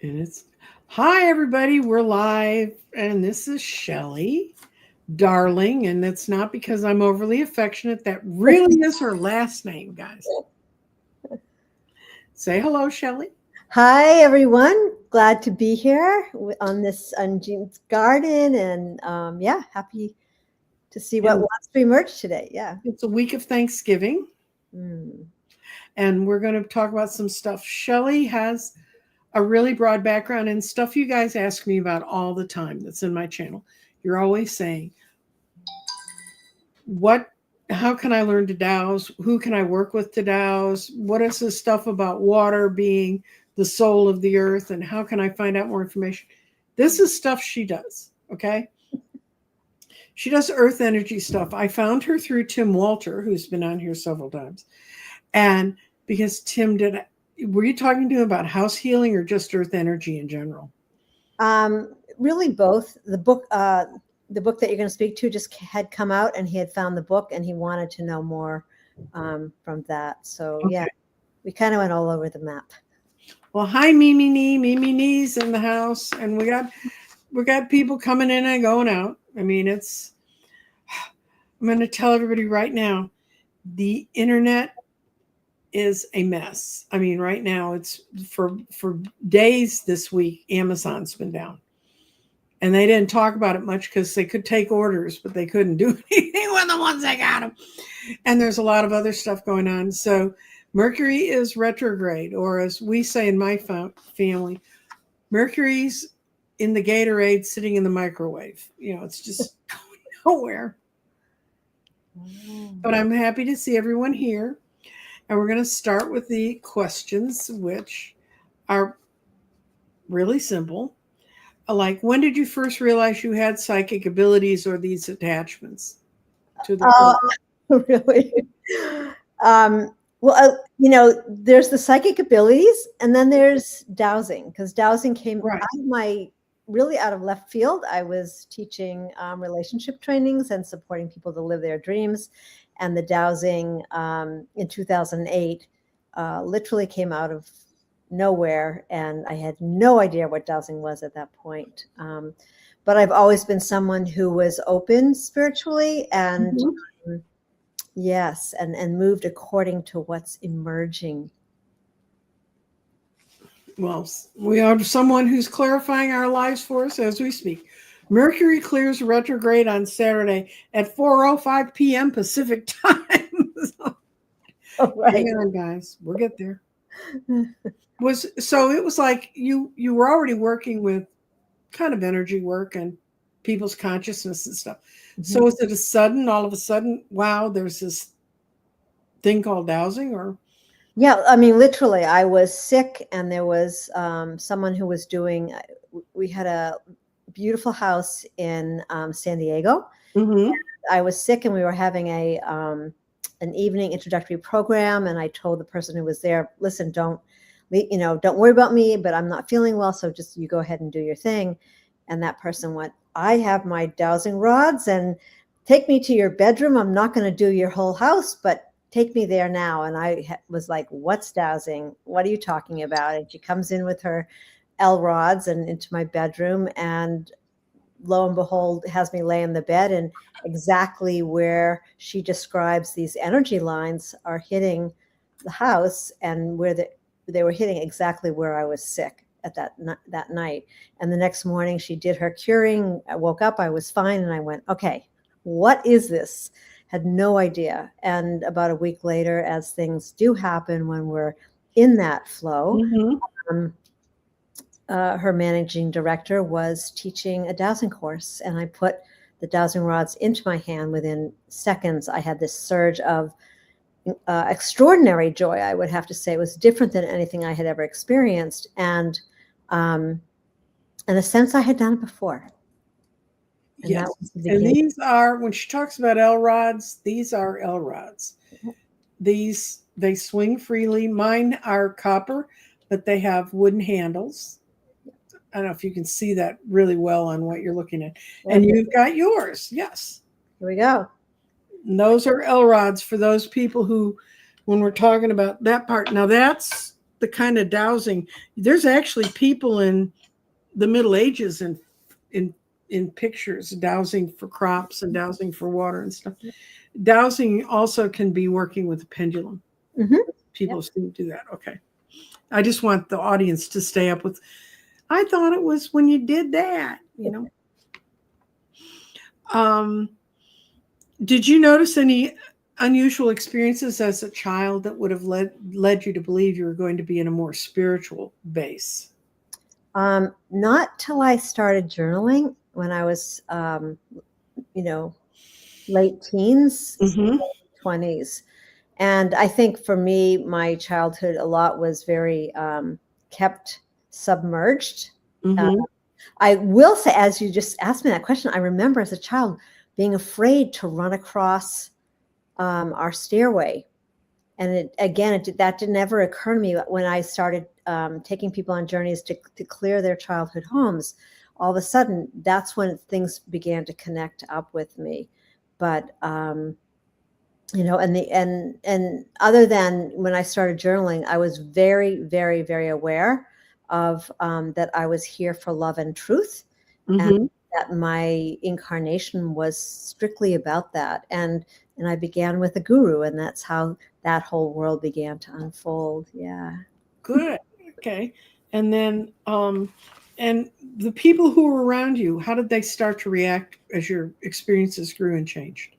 And it's hi everybody, we're live, and this is Shelley Darling, and it's not because I'm overly affectionate. That really is her last name, guys. Say hello, Shelley. Hi, everyone. Glad to be here on this Jean's garden, and happy to see what wants to emerge today. Yeah, it's a week of Thanksgiving, and we're going to talk about some stuff. Shelley has a really broad background and stuff you guys ask me about all the time that's in my channel. You're always saying, how can I learn to dowse? Who can I work with to dowse? What is this stuff about water being the soul of the earth? And how can I find out more information? This is stuff she does, okay? She does earth energy stuff. I found her through Tim Walter, who's been on here several times. And because Tim were you talking to him about house healing or just earth energy in general? Really both. The book that you're going to speak to just had come out, and he had found the book and he wanted to know more from that. So okay. Yeah, we kind of went all over the map. Well, hi Mimi Knee's in the house, and we got people coming in and going out. I mean, I'm going to tell everybody right now, the internet is a mess. I mean, right now it's for days this week, Amazon's been down. And they didn't talk about it much because they could take orders, but they couldn't do anything with the ones that got them. And there's a lot of other stuff going on. So Mercury is retrograde, or as we say in my family, Mercury's in the Gatorade sitting in the microwave. You know, it's just going nowhere. But I'm happy to see everyone here. And we're going to start with the questions, which are really simple. Like, when did you first realize you had psychic abilities or these attachments to the really? There's the psychic abilities, and then there's dowsing, because dowsing came out of left field. I was teaching relationship trainings and supporting people to live their dreams. And the dowsing in 2008 literally came out of nowhere, and I had no idea what dowsing was at that point. But I've always been someone who was open spiritually, and yes, and moved according to what's emerging. Well, we have someone who's clarifying our lives for us as we speak. Mercury clears retrograde on Saturday at 4:05 p.m. Pacific time. Hang on, guys. We'll get there. So it was like you were already working with kind of energy work and people's consciousness and stuff. So is it all of a sudden, wow, there's this thing called dowsing? Or yeah, I mean, literally, I was sick, and there was someone who was we had a beautiful house in San Diego. I was sick, and we were having an evening introductory program, and I told the person who was there, listen, don't worry about me, but I'm not feeling well, so just you go ahead and do your thing. And that person went, I have my dowsing rods, and take me to your bedroom. I'm not going to do your whole house, but take me there now. And I was like, what's dowsing? What are you talking about? And she comes in with her L rods and into my bedroom, and lo and behold, has me lay in the bed, and exactly where she describes these energy lines are hitting the house, and where they were hitting exactly where I was sick at that night. And the next morning she did her curing. I woke up, I was fine, and I went, okay, what is this? Had no idea. And about a week later, as things do happen when we're in that flow, her managing director was teaching a dowsing course, and I put the dowsing rods into my hand. Within seconds, I had this surge of extraordinary joy. I would have to say it was different than anything I had ever experienced, and in a sense, I had done it before. And yes, and these are, when she talks about L rods, these are L rods. They swing freely. Mine are copper, but they have wooden handles. I don't know if you can see that really well on what you're looking at. And you've got yours. Yes. Here we go. And those are L rods for those people who, when we're talking about that part. Now that's the kind of dowsing. There's actually people in the Middle Ages in pictures dowsing for crops and dowsing for water and stuff. Dowsing also can be working with a pendulum. People seem to do that. Okay. I just want the audience to stay up with, I thought it was when you did that, you know. Did you notice any unusual experiences as a child that would have led you to believe you were going to be in a more spiritual base? Not till I started journaling when I was, late teens, 20s. And I think for me, my childhood a lot was very kept submerged. I will say, as you just asked me that question, I remember as a child being afraid to run across our stairway. And that didn't ever occur to me when I started taking people on journeys to clear their childhood homes. All of a sudden, that's when things began to connect up with me. But and other than when I started journaling, I was very, very, very aware of that I was here for love and truth, and that my incarnation was strictly about that. And I began with a guru, and that's how that whole world began to unfold. Yeah. Good. Okay. And then, and the people who were around you, how did they start to react as your experiences grew and changed?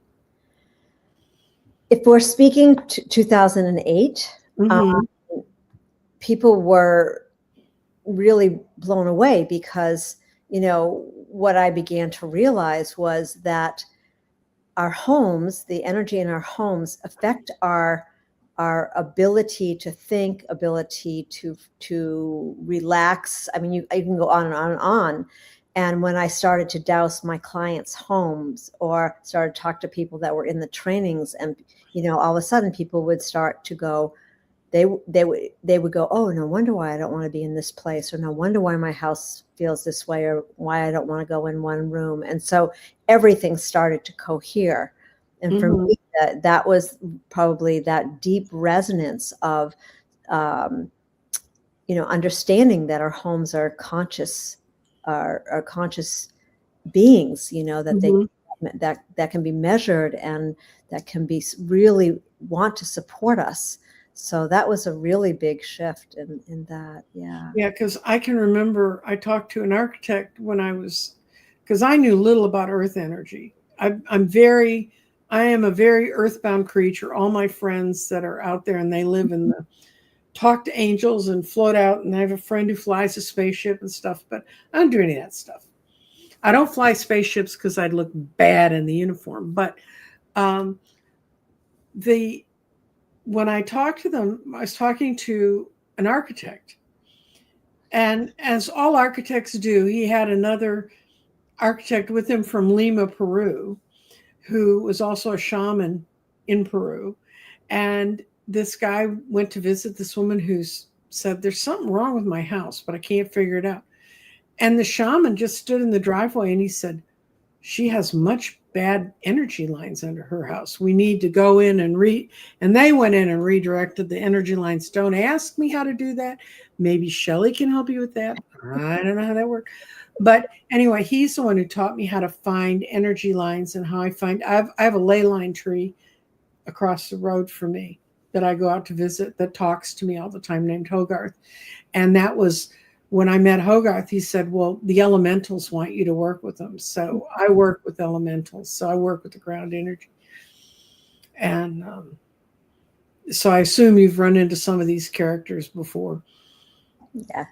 If we're speaking to 2008, people were really blown away because, what I began to realize was that our homes, the energy in our homes, affect our ability to think, ability to relax. I mean, you can go on and on and on. And when I started to douse my clients' homes or started to talk to people that were in the trainings, and all of a sudden people would start to go, they would go, oh, no wonder why I don't want to be in this place, or no wonder why my house feels this way, or why I don't want to go in one room. And so everything started to cohere. And for me, that was probably that deep resonance of, understanding that our homes are conscious, are conscious beings, that that can be measured and that can be really want to support us. So that was a really big shift in that. Yeah. Yeah, because I can remember I talked to an architect when because I knew little about earth energy. I am a very earthbound creature. All my friends that are out there and they live in talk to angels and float out. And I have a friend who flies a spaceship and stuff, but I don't do any of that stuff. I don't fly spaceships because I'd look bad in the uniform. But when I talked to them, I was talking to an architect. And as all architects do, he had another architect with him from Lima, Peru, who was also a shaman in Peru. And this guy went to visit this woman who said, there's something wrong with my house, but I can't figure it out. And the shaman just stood in the driveway and he said, she has much bad energy lines under her house. We need to go in and and they went in and redirected the energy lines. Don't ask me how to do that. Maybe Shelley can help you with that. I don't know how that works. But anyway, he's the one who taught me how to find energy lines and how I have a ley line tree across the road from me that I go out to visit that talks to me all the time, named Hogarth. And that was when I met Hogarth. He said, well, the elementals want you to work with them. So I work with elementals. So I work with the ground energy. And so I assume you've run into some of these characters before. Yeah.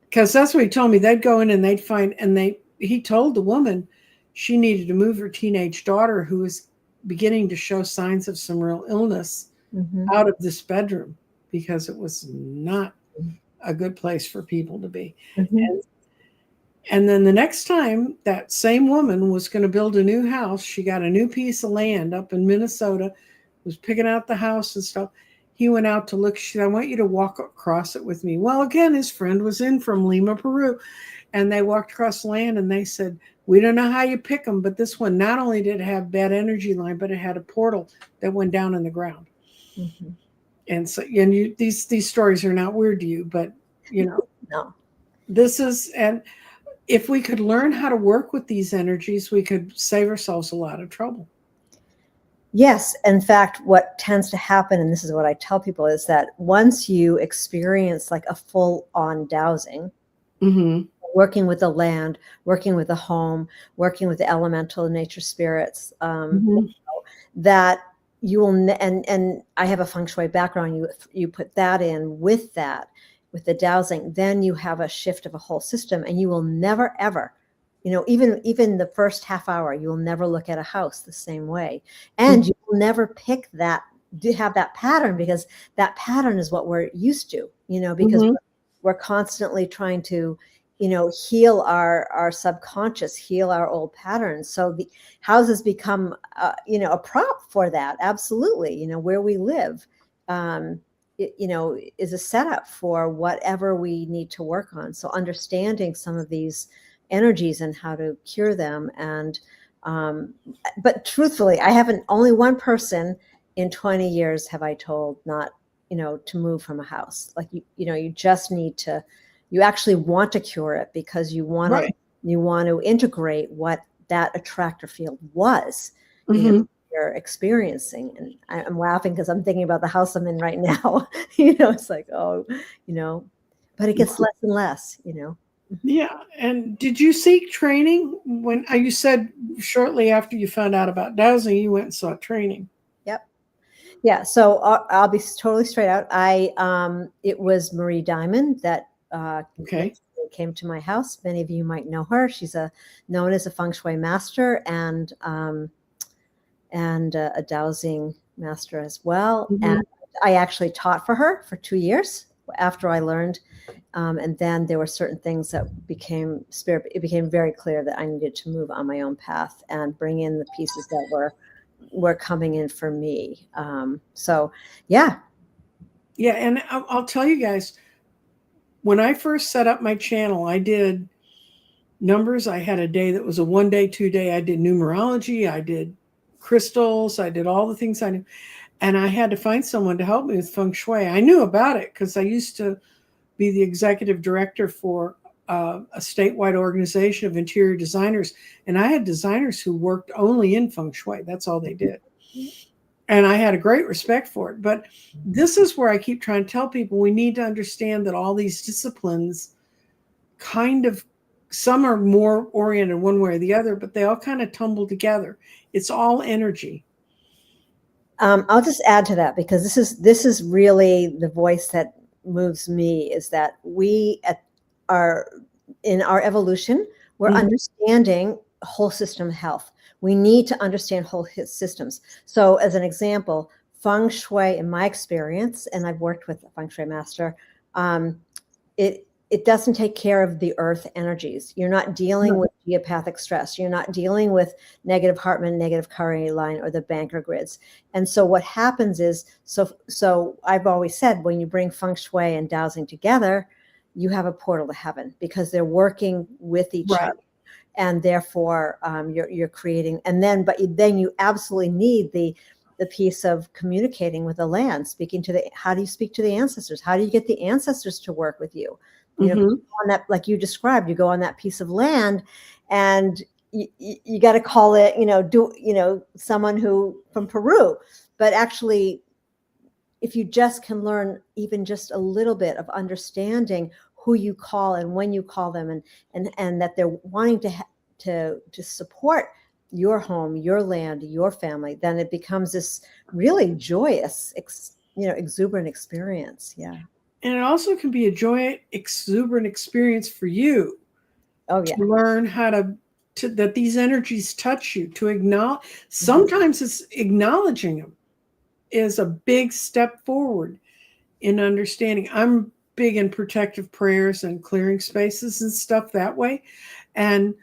Because that's what he told me. They'd go in and they'd find, and he told the woman she needed to move her teenage daughter, who was beginning to show signs of some real illness, out of this bedroom, because it was not a good place for people to be. And then the next time that same woman was going to build a new house, she got a new piece of land up in Minnesota, was picking out the house and stuff. He went out to look. She said, I want you to walk across it with me. Well, again, his friend was in from Lima, Peru. And they walked across the land and they said, we don't know how you pick them, but this one, not only did it have bad energy line, but it had a portal that went down in the ground. And so, and these stories are not weird to you, but No. this is, and if we could learn how to work with these energies, we could save ourselves a lot of trouble. Yes. In fact, what tends to happen, and this is what I tell people, is that once you experience like a full-on dowsing, working with the land, working with the home, working with the elemental nature spirits, that you will, and I have a Feng Shui background, you put that in with that, with the dowsing, then you have a shift of a whole system, and you will never, ever, even the first half hour, you will never look at a house the same way. And you will never pick that, have that pattern, because that pattern is what we're used to, because we're constantly trying to, heal our subconscious, heal our old patterns. So the houses become, a prop for that. Absolutely. Where we live, is a setup for whatever we need to work on. So understanding some of these energies and how to cure them. And, but truthfully, I haven't, only one person in 20 years have I told not, to move from a house. Like, you just need to, you actually want to cure it, because you want to, you want to integrate what that attractor field was, you're experiencing. And I'm laughing because I'm thinking about the house I'm in right now. It's like, oh, but it gets less and less, Yeah. And did you seek training when you said shortly after you found out about dowsing, you went and sought training? Yep. Yeah. So I'll be totally straight out. It was Marie Diamond that came to my house. Many of you might know her. She's known as a Feng Shui master and a dowsing master as well. And I actually taught for her for 2 years after I learned. And then there were certain things that it became very clear that I needed to move on my own path and bring in the pieces that were coming in for me. So, yeah. Yeah. And I'll tell you guys, when I first set up my channel, I did numbers. I had a day that was a 1 day, 2 day. I did numerology. I did crystals. I did all the things I knew. And I had to find someone to help me with Feng Shui. I knew about it because I used to be the executive director for a statewide organization of interior designers. And I had designers who worked only in Feng Shui. That's all they did. And I had a great respect for it. But this is where I keep trying to tell people we need to understand that all these disciplines some are more oriented one way or the other, but they all kind of tumble together. It's all energy. I'll just add to that, because this is really the voice that moves me, is that we in our evolution, we're understanding whole system health. We need to understand whole systems. So as an example, Feng Shui, in my experience, and I've worked with a Feng Shui master, it doesn't take care of the earth energies. You're not dealing with geopathic stress. You're not dealing with negative Hartman, negative Carré line, or the Banker grids. And so what happens is, so I've always said, when you bring Feng Shui and dowsing together, you have a portal to heaven, because they're working with each other. And therefore you're creating, but then you absolutely need the piece of communicating with the land, how do you speak to the ancestors? How do you get the ancestors to work with you? On that, like you described, you go on that piece of land, and you got to call it, someone who from Peru. But actually, if you just can learn even just a little bit of understanding who you call and when you call them, and that they're wanting to support your home, your land, your family, then it becomes this really joyous, exuberant experience. Yeah. And it also can be a joyous, exuberant experience for you. Oh, yeah. To learn how that these energies touch you, to acknowledge. Sometimes it's acknowledging them is a big step forward in understanding. I'm big in protective prayers and clearing spaces and stuff that way. And,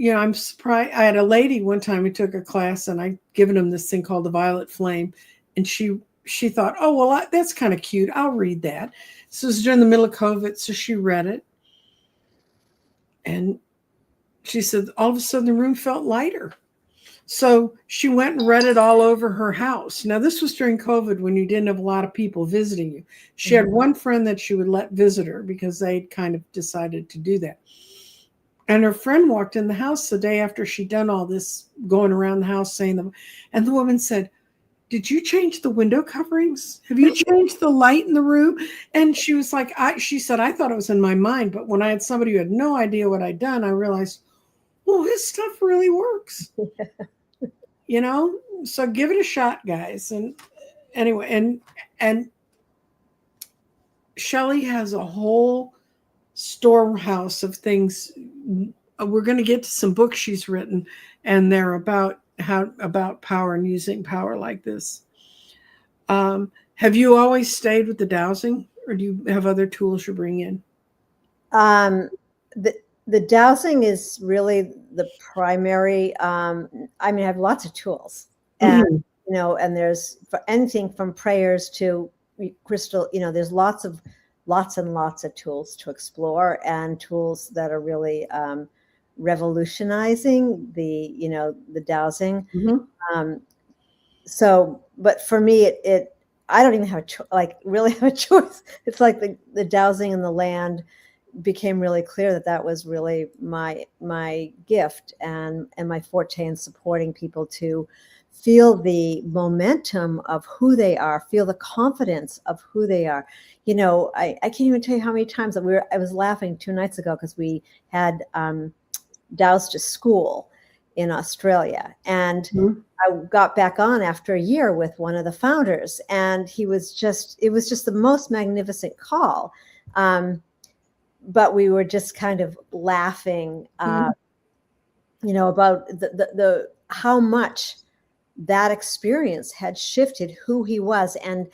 I'm surprised. I had a lady one time who took a class, and I'd given them this thing called the Violet Flame. And she thought, oh, well, that's kind of cute. I'll read that. So it was during the middle of COVID. So she read it. And she said, all of a sudden the room felt lighter. So she went and read it all over her house. Now, this was during COVID when you didn't have a lot of people visiting you. She had one friend that she would let visit her because they'd kind of decided to do that. And her friend walked in the house the day after she'd done all this, going around the house saying them. And the woman said, "Did you change the window coverings? Have you changed the light in the room?" And she was like, she said, "I thought it was in my mind. But when I had somebody who had no idea what I'd done, I realized, well, his stuff really works." You know, so give it a shot, guys. And anyway, and Shelley has a whole storehouse of things. We're going to get to some books she's written, and they're about power and using power like this. Have you always stayed with the dowsing, or do you have other tools you bring in? The dowsing is really the primary. I mean, I have lots of tools, and and there's for anything from prayers to crystal. There's lots and lots of tools to explore, and tools that are really revolutionizing the dowsing. So, but for me, I don't even have really have a choice. It's like the dowsing and the land became really clear that was really my gift and my forte in supporting people to feel the momentum of who they are, feel the confidence of who they are. I can't even tell you how many times I was laughing 2 nights ago because we had dowsed a school in Australia, and I got back on after a year with one of the founders, and it was just the most magnificent call. But we were just kind of laughing, about the how much that experience had shifted who he was, and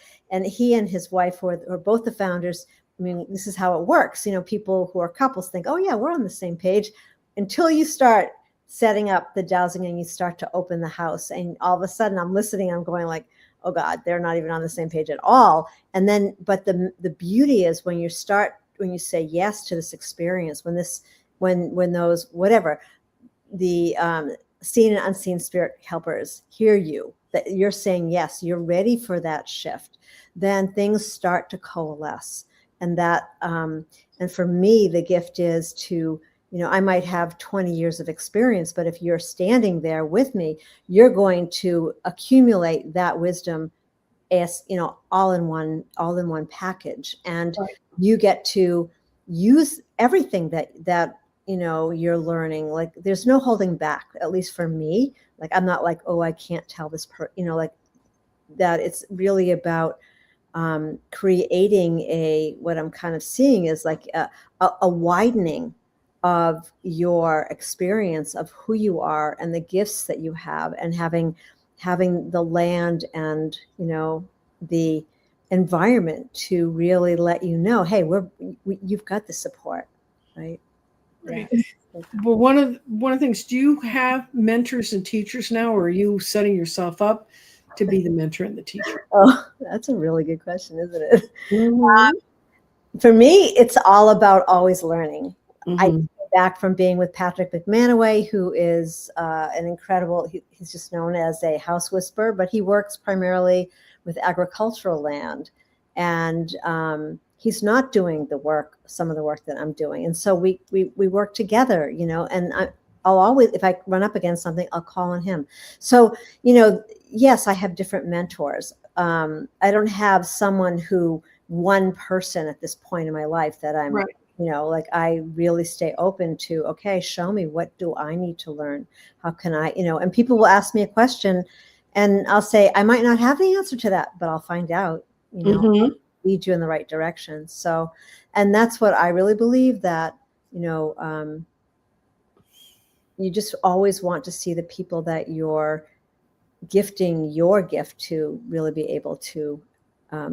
he and his wife were both the founders. I mean, this is how it works. People who are couples think, "Oh yeah, we're on the same page," until you start setting up the dowsing and you start to open the house, and all of a sudden I'm listening, I'm going like, "Oh God, they're not even on the same page at all." And then, but the beauty is when you say yes to this experience, when those, whatever, the seen and unseen spirit helpers hear you, that you're saying yes, you're ready for that shift, then things start to coalesce. And that, and for me, the gift is to, I might have 20 years of experience, but if you're standing there with me, you're going to accumulate that wisdom as, all in one package. And you get to use everything that you're learning. Like, there's no holding back, at least for me. Like, I'm not like, oh, I can't tell this like that. It's really about creating what I'm kind of seeing is like a widening of your experience of who you are and the gifts that you have, and having the land and the environment to really let you know, hey, you've got the support, right? Right. Yeah. Well, one of the things, do you have mentors and teachers now, or are you setting yourself up to be the mentor and the teacher? Oh, that's a really good question, isn't it? For me, it's all about always learning. I came back from being with Patrick McManaway, who is an incredible, he's just known as a house whisperer, but he works primarily with agricultural land. And he's not doing some of the work that I'm doing. And so we work together, and I'll always, if I run up against something, I'll call on him. So, yes, I have different mentors. I don't have one person at this point in my life that I'm, like, I really stay open to, okay, show me, what do I need to learn? How can I, and people will ask me a question and I'll say, I might not have the answer to that, but I'll find out, lead you in the right direction. So, and that's what I really believe, that, you just always want to see the people that you're gifting your gift to really be able to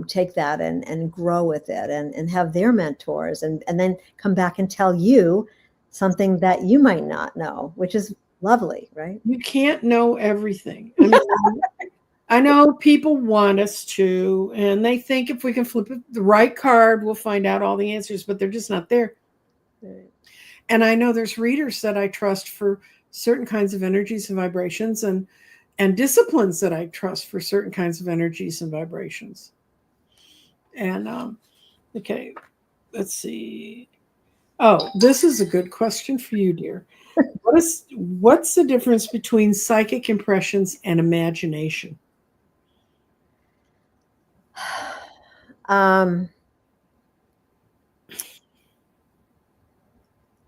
take that and grow with it, and have their mentors, and then come back and tell you something that you might not know, which is lovely, right? You can't know everything. I mean, I know people want us to, and they think if we can flip the right card, we'll find out all the answers, but they're just not there. Right. And I know there's readers that I trust for certain kinds of energies and vibrations, and disciplines that I trust for certain kinds of energies and vibrations. And okay, let's see. Oh, this is a good question for you, dear. What's the difference between psychic impressions and imagination?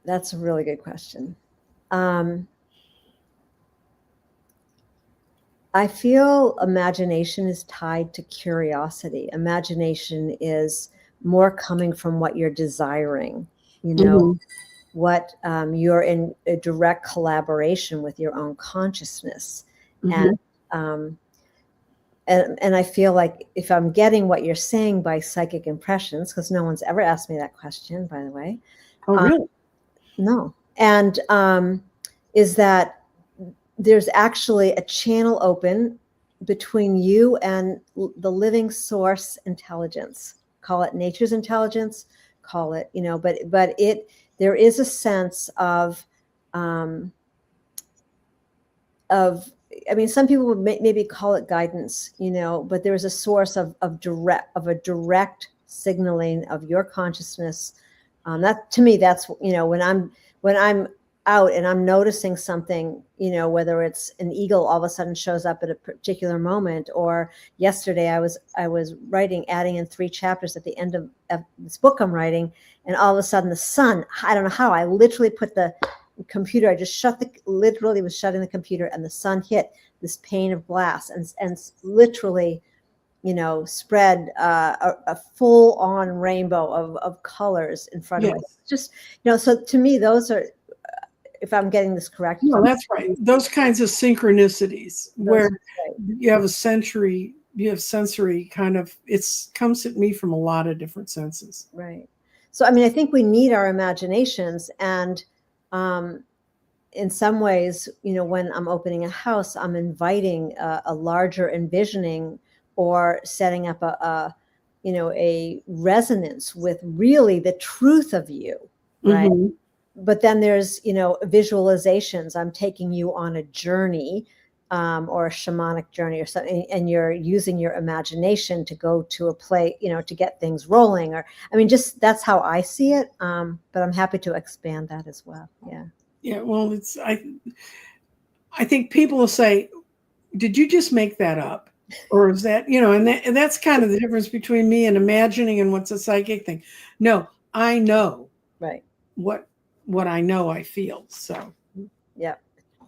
That's a really good question. I feel imagination is tied to curiosity. Imagination is more coming from what you're desiring, you know, what you're in a direct collaboration with your own consciousness. And and I feel like if I'm getting what you're saying by psychic impressions, because no one's ever asked me that question, by the way. Oh, really? No. And is that there's actually a channel open between you and the living source intelligence. Call it nature's intelligence, call it, you know, but there is a sense of I mean, some people would maybe call it guidance, you know, but there's a source of a direct signaling of your consciousness. That to me, that's, you know, when I'm out and I'm noticing something, you know, whether it's an eagle all of a sudden shows up at a particular moment, or yesterday I was adding in 3 chapters at the end of this book I'm writing, and all of a sudden the sun, I don't know how, I literally put the computer, I just literally was shutting the computer, and the sun hit this pane of glass and literally, you know, spread a full-on rainbow of colors in front of me. Just, you know, so to me, those are, if I'm getting this correct. No, that's right. Those kinds of synchronicities where you have sensory kind of, comes at me from a lot of different senses. Right. So, I mean, I think we need our imaginations, and in some ways, you know, when I'm opening a house, I'm inviting a larger envisioning, or setting up you know, a resonance with really the truth of you, right? But then there's, you know, visualizations. I'm taking you on a journey, or a shamanic journey or something, and you're using your imagination to go to a place, you know, to get things rolling. Or, I mean, just that's how I see it. But I'm happy to expand that as well. Yeah. Yeah. Well, I think people will say, "Did you just make that up?" Or is that, you know, and that's kind of the difference between me and imagining and what's a psychic thing. No, I know. Right. What I know, I feel. So, yeah,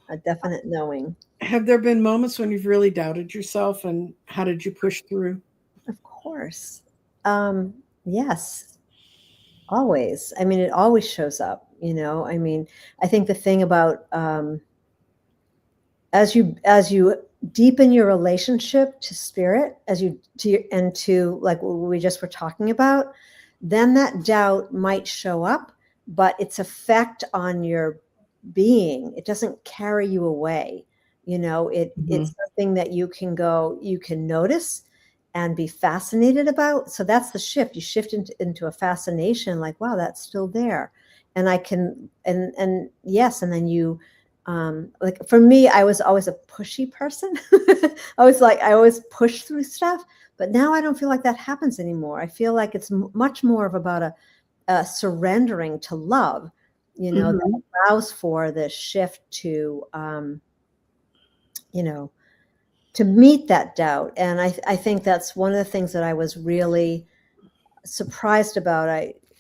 a definite knowing. Have there been moments when you've really doubted yourself, and how did you push through? Of course. Yes, always. I mean, it always shows up, you know. I mean, I think the thing about as you deepen your relationship to spirit, to like what we just were talking about, then that doubt might show up, but its effect on your being, it doesn't carry you away. You know, it's something that you can notice and be fascinated about. So that's the shift. You shift into a fascination, like, wow, that's still there. And I can, and yes. And then you, like for me, I was always a pushy person. I always push through stuff, but now I don't feel like that happens anymore. I feel like it's much more of about a surrendering to love, you know, that allows for the shift to, you know, to meet that doubt. And I think that's one of the things that I was really surprised about.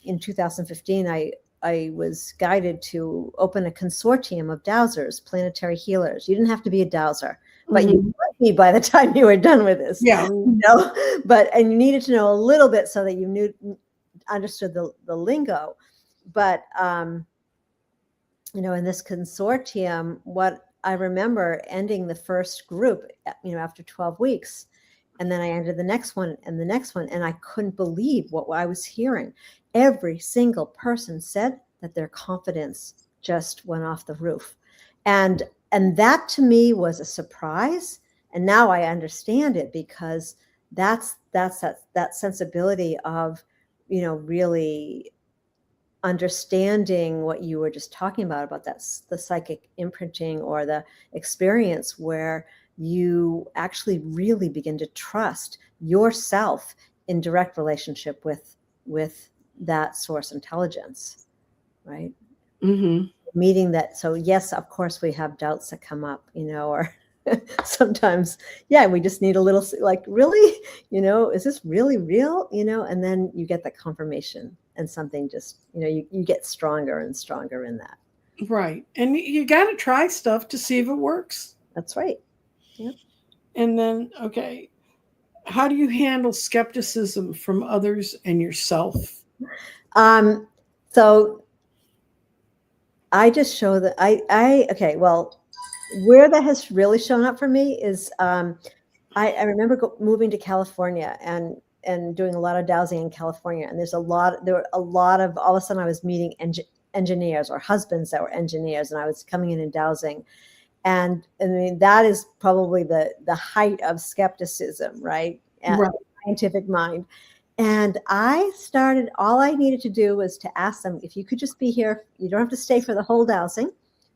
In 2015, I was guided to open a consortium of dowsers, planetary healers. You didn't have to be a dowser, but you would be by the time you were done with this. Yeah. You know? And you needed to know a little bit so that you understood the lingo. But you know, in this consortium, what I remember ending the first group, you know, after 12 weeks, and then I entered the next one and the next one, and I couldn't believe what I was hearing. Every single person said that their confidence just went off the roof. And that to me was a surprise. And now I understand it, because that's that sensibility of, you know, really understanding what you were just talking about that, the psychic imprinting or the experience where you actually really begin to trust yourself in direct relationship with that source intelligence, right? Mm-hmm. Meeting that. So yes, of course we have doubts that come up, or sometimes, yeah, we just need a little, like, really, is this really real? And then you get the confirmation and something just, you get stronger and stronger in that. Right. And you got to try stuff to see if it works. That's right. Yep. And then, okay, how do you handle skepticism from others and yourself? So I just show that okay, well, where that has really shown up for me is, I remember moving to California and doing a lot of dowsing in California. And there were a lot of, all of a sudden I was meeting engineers or husbands that were engineers, and I was coming in and dowsing. And I mean, that is probably the height of skepticism, right? Right. Scientific mind. And all I needed to do was to ask them, if you could just be here, you don't have to stay for the whole dowsing,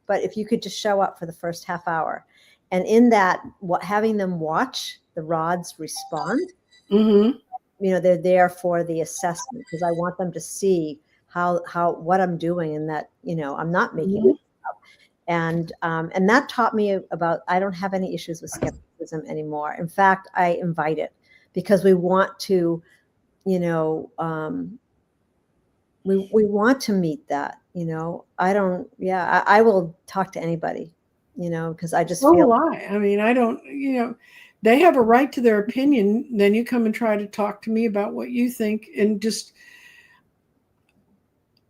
but if you could just show up for the first half hour. And in that, having them watch the rods respond, Mm-hmm. They're there for the assessment, because I want them to see what I'm doing, and that, I'm not making it up. And that taught me about, I don't have any issues with skepticism anymore. In fact, I invite it, because we want to, we want to meet that, I will talk to anybody, because I just feel. I mean, I don't, they have a right to their opinion. Then you come and try to talk to me about what you think. And just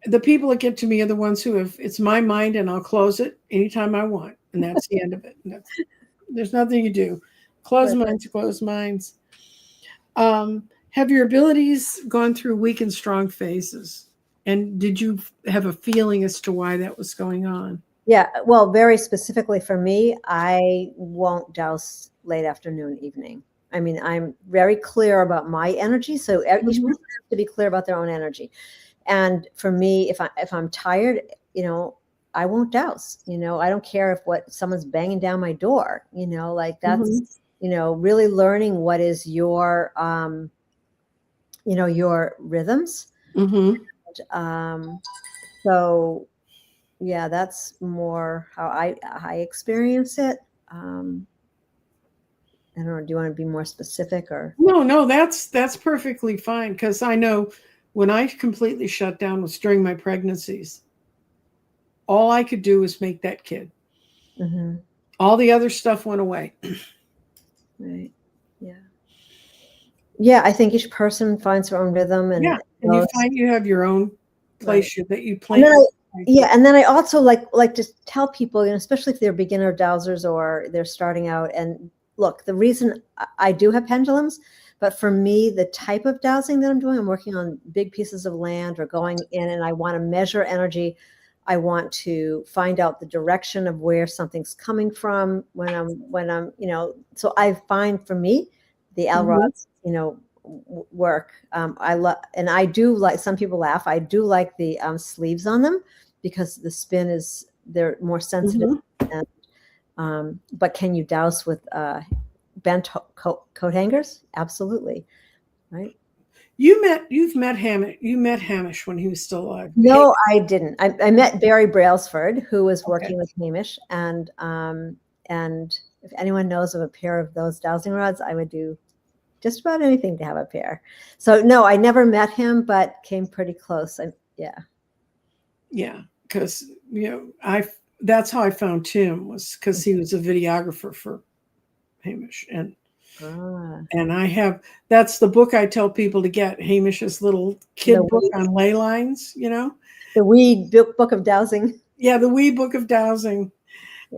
the people that get to me are the ones who have, it's my mind and I'll close it anytime I want. And that's the end of it. There's nothing you do. Closed minds, closed minds. Have your abilities gone through weak and strong phases? And did you have a feeling as to why that was going on? Yeah, well, very specifically for me, I won't douse late afternoon, evening. I mean, I'm very clear about my energy. So each person has to be clear about their own energy. And for me, if I'm tired, I won't douse. I don't care if someone's banging down my door. Like that's really learning what is your your rhythms. So yeah, that's more how I experience it. I don't know. Do you want to be more specific or? No, that's perfectly fine. Because I know when I completely shut down was during my pregnancies. All I could do was make that kid. Mm-hmm. All the other stuff went away. Right. Yeah. Yeah, I think each person finds their own rhythm, and you find you have your own place that you plan. And then I also like to tell people, especially if they're beginner dowsers or they're starting out. And look, the reason I do have pendulums, but for me, the type of dowsing that I'm doing, I'm working on big pieces of land or going in, and I want to measure energy. I want to find out the direction of where something's coming from when I'm, so I find for me, the L rods, work. I love, and I do like, some people laugh, I do like the sleeves on them, because the spin they're more sensitive. And, but can you douse with bent coat hangers? Absolutely. Right. You met Hamish when he was still alive. No, I didn't. I met Barry Brailsford, who was working with Hamish, and if anyone knows of a pair of those dowsing rods, I would do just about anything to have a pair. So no, I never met him, but came pretty close. Yeah, because that's how I found Tim, was because he was a videographer for Hamish, and that's the book I tell people to get, Hamish's little kid book on ley lines, the wee book of dowsing. Yeah, the wee book of dowsing.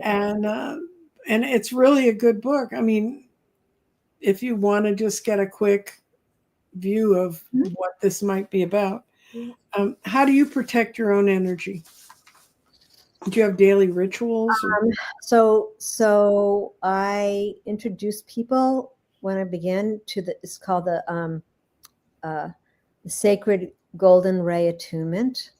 And it's really a good book. I mean, if you want to just get a quick view of what this might be about. How do you protect your own energy? Do you have daily rituals? So I introduce people when I begin to it's called the Sacred Golden Ray Attunement.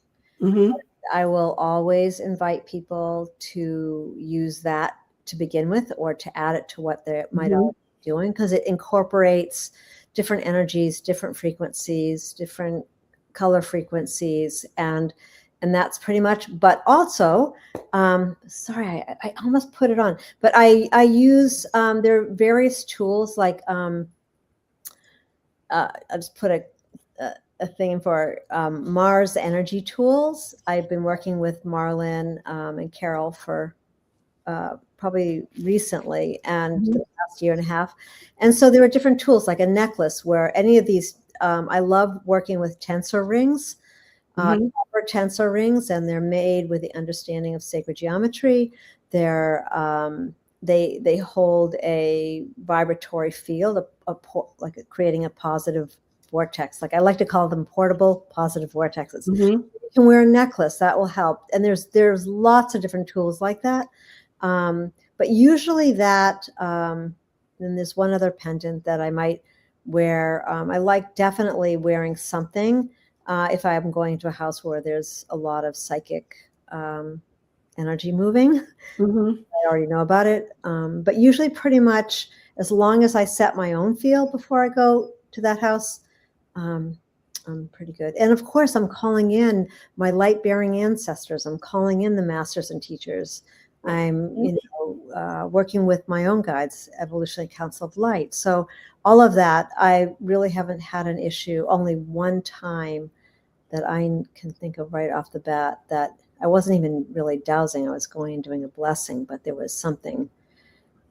Mm-hmm. I will always invite people to use that to begin with, or to add it to what they might Mm-hmm. already be doing, because it incorporates different energies, different frequencies, different color frequencies, and that's pretty much. But also, sorry, I almost put it on, but I use there are various tools like I just put a thing for Mars energy tools. I've been working with Marlon and Carol for probably recently and Mm-hmm. the past year and a half. And so there are different tools like a necklace where any of these, I love working with tensor rings, Mm-hmm. copper tensor rings, and they're made with the understanding of sacred geometry. They're they hold a vibratory field, like creating a positive vortex. Like I like to call them portable positive vortexes. Mm-hmm. You can wear a necklace that will help, and there's lots of different tools like that. But usually that, then there's one other pendant that I might wear. I like definitely wearing something if I'm going to a house where there's a lot of psychic energy moving. Mm-hmm. I already know about it. But usually, pretty much, as long as I set my own field before I go to that house, um, I'm pretty good. And of course, I'm calling in my light bearing ancestors. I'm calling in the masters and teachers. I'm, working with my own guides, Evolutionary Council of Light. So all of that, I really haven't had an issue. Only one time that I can think of right off the bat that I wasn't even really dowsing. I was going and doing a blessing, but there was something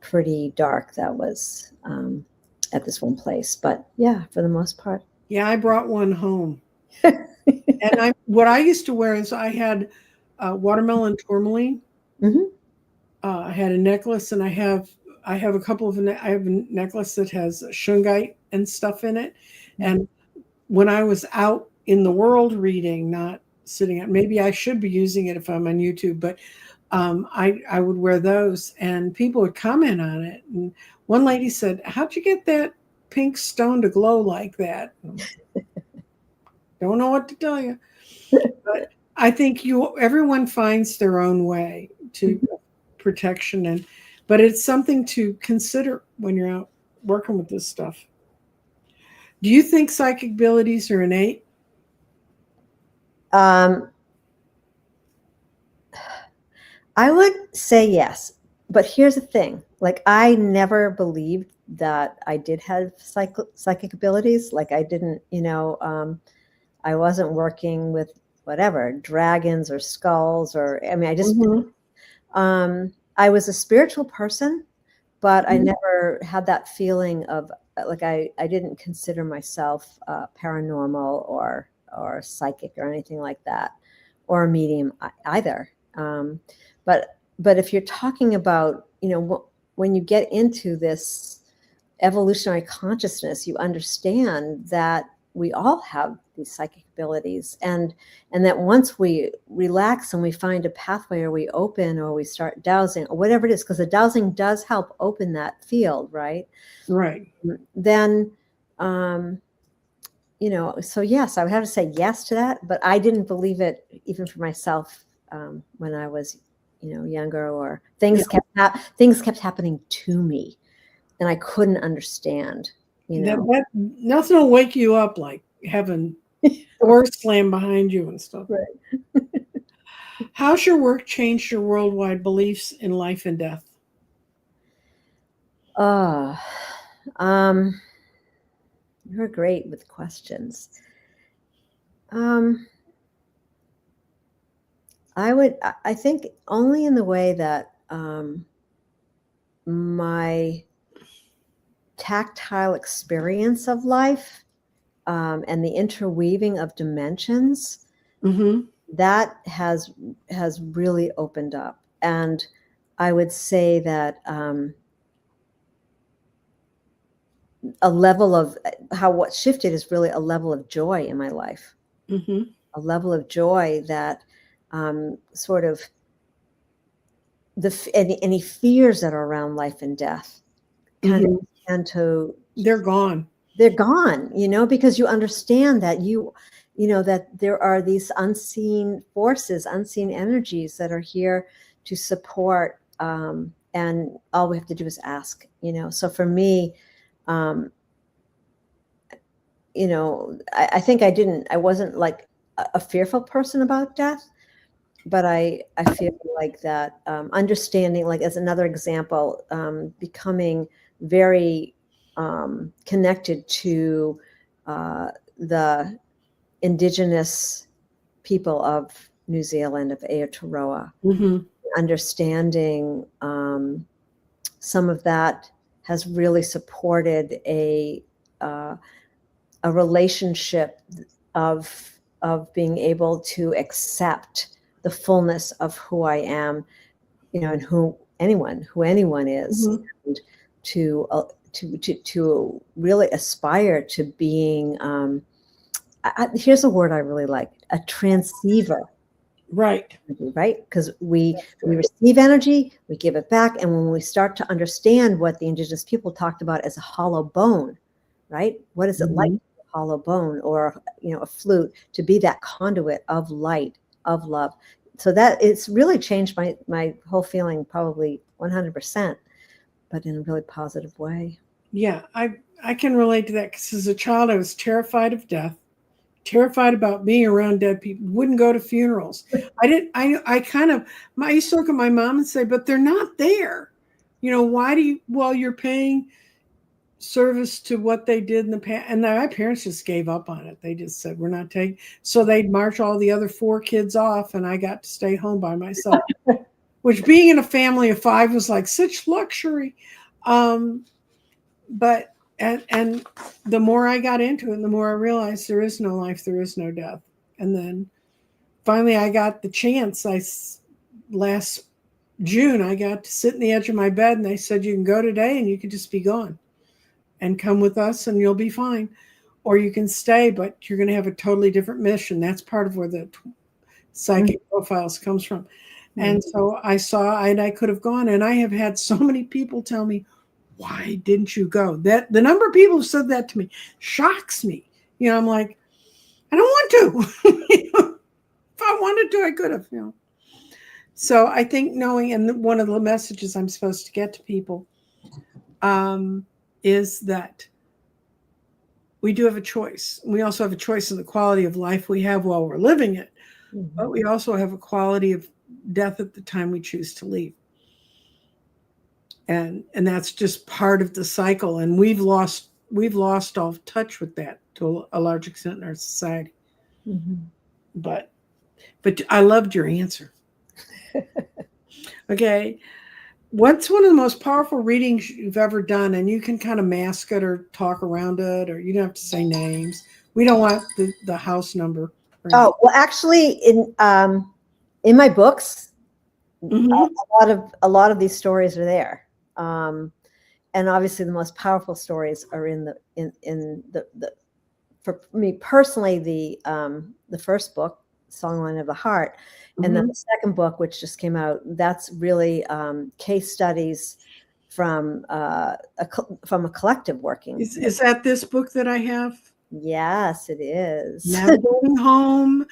pretty dark that was at this one place. But yeah, for the most part. Yeah, I brought one home. And what I used to wear is I had watermelon tourmaline. Mhm. I had a necklace, and I have a couple of I have a necklace that has shungite and stuff in it. And when I was out in the world reading, not sitting at, maybe I should be using it if I'm on YouTube, but I would wear those, and people would comment on it. And one lady said, "How'd you get that pink stone to glow like that?" Don't know what to tell you, but I think everyone finds their own way to protection, but it's something to consider when you're out working with this stuff. Do you think psychic abilities are innate? Um, I would say yes, but here's the thing. Like, I never believed that I did have psychic abilities. Like, I didn't, I wasn't working with whatever dragons or skulls, or I mean, Mm-hmm. I was a spiritual person, but I Mm-hmm. never had that feeling of like I didn't consider myself paranormal or psychic or anything like that, or a medium either. But if you're talking about, when you get into this evolutionary consciousness, you understand that we all have these psychic abilities, and that once we relax and we find a pathway, or we open, or we start dowsing, or whatever it is, because the dowsing does help open that field, right? Right. Then so yes, I would have to say yes to that, but I didn't believe it even for myself when I was younger, or things kept happening to me and I couldn't understand. That nothing will wake you up like having doors slam behind you and stuff. Right. How's your work changed your worldwide beliefs in life and death? Oh, um, you're great with questions. I think only in the way that my tactile experience of life and the interweaving of dimensions, Mm-hmm. that has really opened up. And I would say that a level of what shifted is really a level of joy in my life, Mm-hmm. a level of joy that sort of any fears that are around life and death kind of Mm-hmm. tend to They're gone. they're gone, because you understand that that there are these unseen forces, unseen energies that are here to support, and all we have to do is ask. So for me, I think I wasn't like a fearful person about death, but I feel like that, understanding, like as another example, becoming very connected to the indigenous people of New Zealand, of Aotearoa, understanding some of that has really supported a relationship of being able to accept the fullness of who I am, and who anyone is, and to really aspire to being. Here's a word I really like: a transceiver. Right. Because we receive energy, we give it back, and when we start to understand what the indigenous people talked about as a hollow bone, right? What is it like? Hollow bone, or a flute, to be that conduit of light, of love. So that it's really changed my whole feeling, probably 100%, but in a really positive way. Yeah, I can relate to that, because as a child I was terrified of death, terrified about being around dead people, wouldn't go to funerals. I used to look at my mom and say, but they're not there. Why do you? Well, you're paying service to what they did in the past. And my parents just gave up on it. They just said, we're not taking. So they'd march all the other 4 kids off, and I got to stay home by myself, which, being in a family of 5, was like such luxury. But and the more I got into it, the more I realized there is no life, there is no death. And then finally I got the chance. Last June, I got to sit in the edge of my bed, and they said, you can go today and you can just be gone and come with us and you'll be fine. Or you can stay, but you're going to have a totally different mission. That's part of where the psychic profiles comes from. And so I saw, and I could have gone. And I have had so many people tell me, why didn't you go? That the number of people who said that to me shocks me. I'm like, I don't want to. If I wanted to, I could have. So I think knowing, and one of the messages I'm supposed to get to people is that we do have a choice. We also have a choice in the quality of life we have while we're living it, but we also have a quality of death at the time we choose to leave. And that's just part of the cycle. And we've lost all touch with that to a large extent in our society. But I loved your answer. Okay. What's one of the most powerful readings you've ever done? And you can kind of mask it or talk around it, or you don't have to say names. We don't want the house number. Oh, well, actually, in my books, a lot of these stories are there. And obviously the most powerful stories are in the for me personally, the first book, Songline of the Heart, and then the second book, which just came out, that's really case studies from a collective working. Is that this book that I have? Yes, it is. Navigating Home.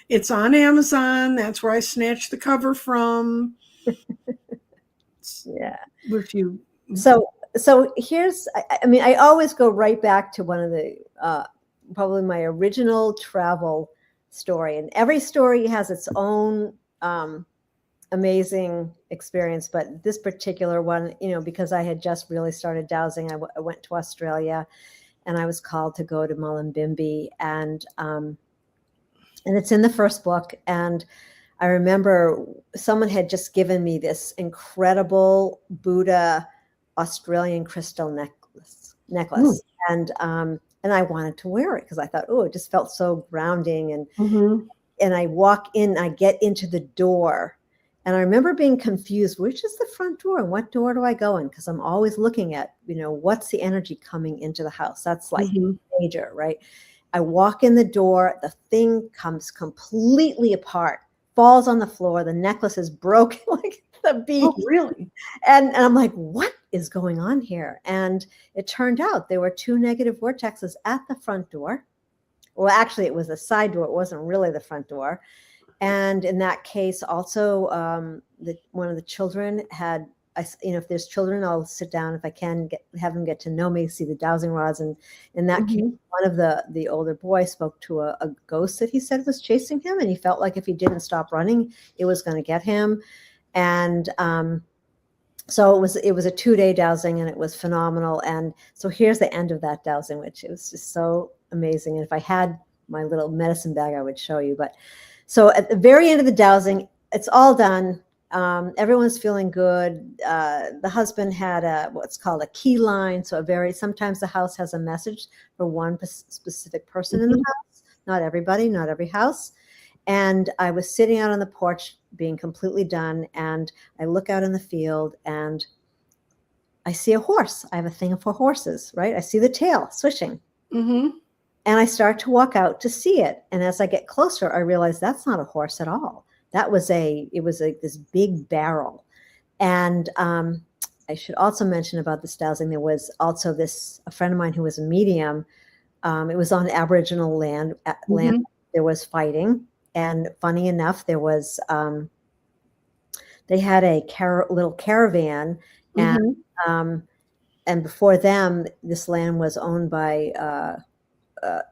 It's on Amazon. That's where I snatched the cover from. Yeah. If you. So here's, I always go right back to one of the probably my original travel story, and every story has its own amazing experience, but this particular one, because I had just really started dowsing, I went to Australia, and I was called to go to Mullumbimby, and it's in the first book. And I remember someone had just given me this incredible Buddha Australian crystal necklace, and I wanted to wear it because I thought, it just felt so grounding. And I walk in, I get into the door, and I remember being confused, which is the front door and what door do I go in? Because I'm always looking at, what's the energy coming into the house? That's like major, right? I walk in the door, the thing comes completely apart, falls on the floor, the necklace is broken like the bead. Oh, really? And I'm like, what is going on here? And it turned out there were 2 negative vortexes at the front door. Well, actually, it was a side door. It wasn't really the front door. And in that case, also, one of the children had, if there's children, I'll sit down if I can have them get to know me, see the dowsing rods. And in that case, one of the older boys spoke to a ghost that he said was chasing him, and he felt like if he didn't stop running, it was going to get him. And so it was a 2-day dowsing, and it was phenomenal. And so here's the end of that dowsing, which it was just so amazing. And if I had my little medicine bag, I would show you. But so at the very end of the dowsing, it's all done. Everyone's feeling good. The husband had what's called a key line. So sometimes the house has a message for one specific person in the house, not everybody, not every house. And I was sitting out on the porch being completely done. And I look out in the field and I see a horse. I have a thing for horses, right? I see the tail swishing. And I start to walk out to see it. And as I get closer, I realize that's not a horse at all. It was this big barrel. And I should also mention about this dowsing, there was also a friend of mine who was a medium. It was on Aboriginal land. There was fighting. And funny enough, there was, they had a little caravan. And before them, this land was owned by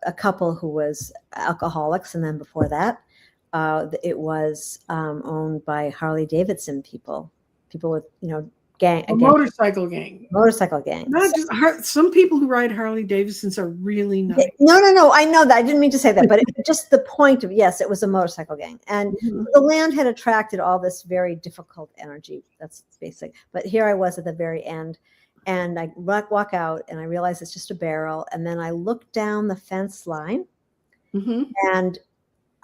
a couple who was alcoholics, and then before that, it was owned by Harley Davidson people with motorcycle gang. Not just some people who ride Harley Davidsons are really nice. No, I know that. I didn't mean to say that, but just the point of, yes, it was a motorcycle gang, and the land had attracted all this very difficult energy. That's basic. But here I was at the very end. And I walk out and I realize it's just a barrel. And then I look down the fence line and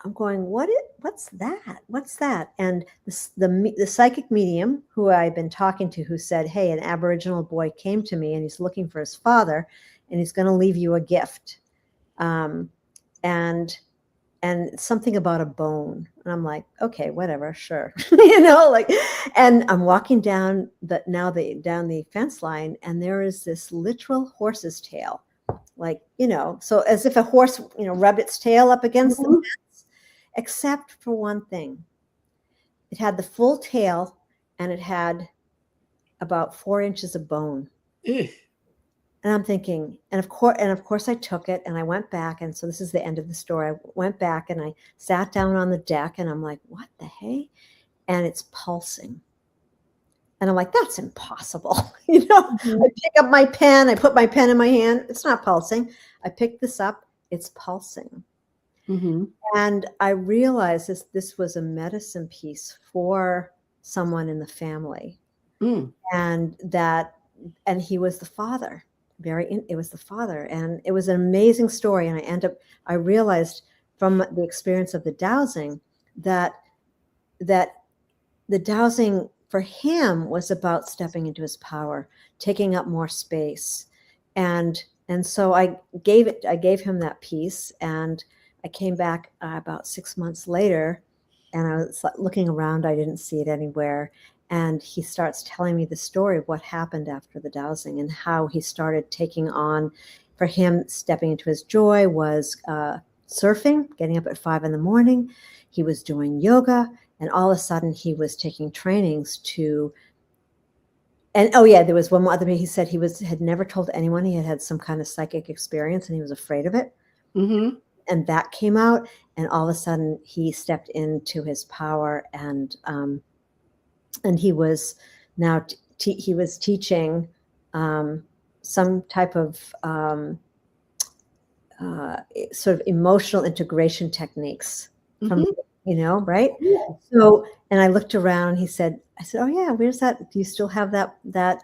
I'm going, what's that? What's that? And the psychic medium who I've been talking to, who said, hey, an Aboriginal boy came to me and he's looking for his father and he's going to leave you a gift. And something about a bone. And I'm like, okay, whatever, sure. And I'm walking down the fence line, and there is this literal horse's tail. So as if a horse, rubbed its tail up against the fence, except for one thing. It had the full tail, and it had about 4 inches of bone. And I'm thinking, and of course I took it and I went back. And so this is the end of the story. I went back and I sat down on the deck and I'm like, what the hey? And it's pulsing. And I'm like, that's impossible. I pick up my pen. I put my pen in my hand. It's not pulsing. I picked this up. It's pulsing. And I realized this was a medicine piece for someone in the family. And he was the father. It was the father, and it was an amazing story. And I realized from the experience of the dowsing that the dowsing for him was about stepping into his power, taking up more space. And so I gave him that piece, and I came back about 6 months later, and I was looking around. I didn't see it anywhere. And he starts telling me the story of what happened after the dowsing and how he started taking on, for him, stepping into his joy was surfing, getting up at 5 a.m. He was doing yoga, and all of a sudden he was taking trainings there was one other thing. He said he had never told anyone he had some kind of psychic experience, and he was afraid of it. And that came out, and all of a sudden he stepped into his power, and he was now he was teaching some type of sort of emotional integration techniques from right? So, and I looked around, and I said, oh yeah, where's that? Do you still have that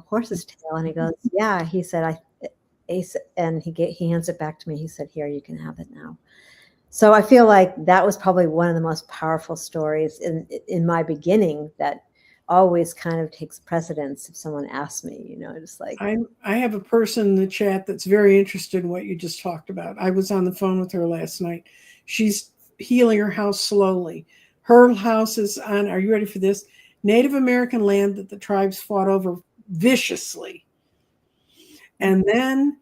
horse's tail? And he goes, yeah. He said, and he hands it back to me. He said, here, you can have it now. So I feel like that was probably one of the most powerful stories in my beginning that always kind of takes precedence if someone asks me, just like. I have a person in the chat that's very interested in what you just talked about. I was on the phone with her last night. She's healing her house slowly. Her house is on, are you ready for this? Native American land that the tribes fought over viciously. And then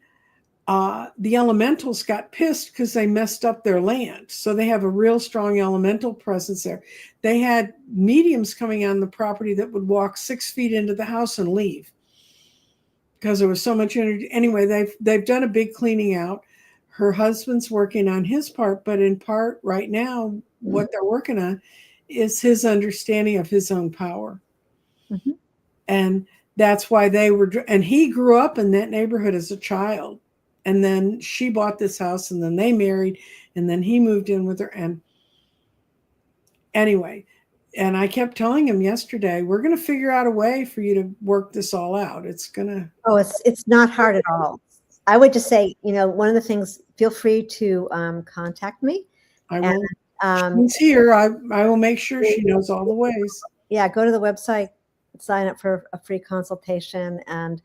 the elementals got pissed because they messed up their land. So they have a real strong elemental presence there. They had mediums coming on the property that would walk 6 feet into the house and leave because there was so much energy. Anyway, they've done a big cleaning out. Her husband's working on his part, but in part right now, what they're working on is his understanding of his own power. Mm-hmm. And that's why and he grew up in that neighborhood as a child. And then she bought this house and then they married and then he moved in with her. And anyway, and I kept telling him yesterday, we're going to figure out a way for you to work this all out. It's going to. Oh, it's not hard at all. I would just say, one of the things, feel free to contact me. I will. She's here. I will make sure she knows all the ways. Yeah, go to the website, sign up for a free consultation, and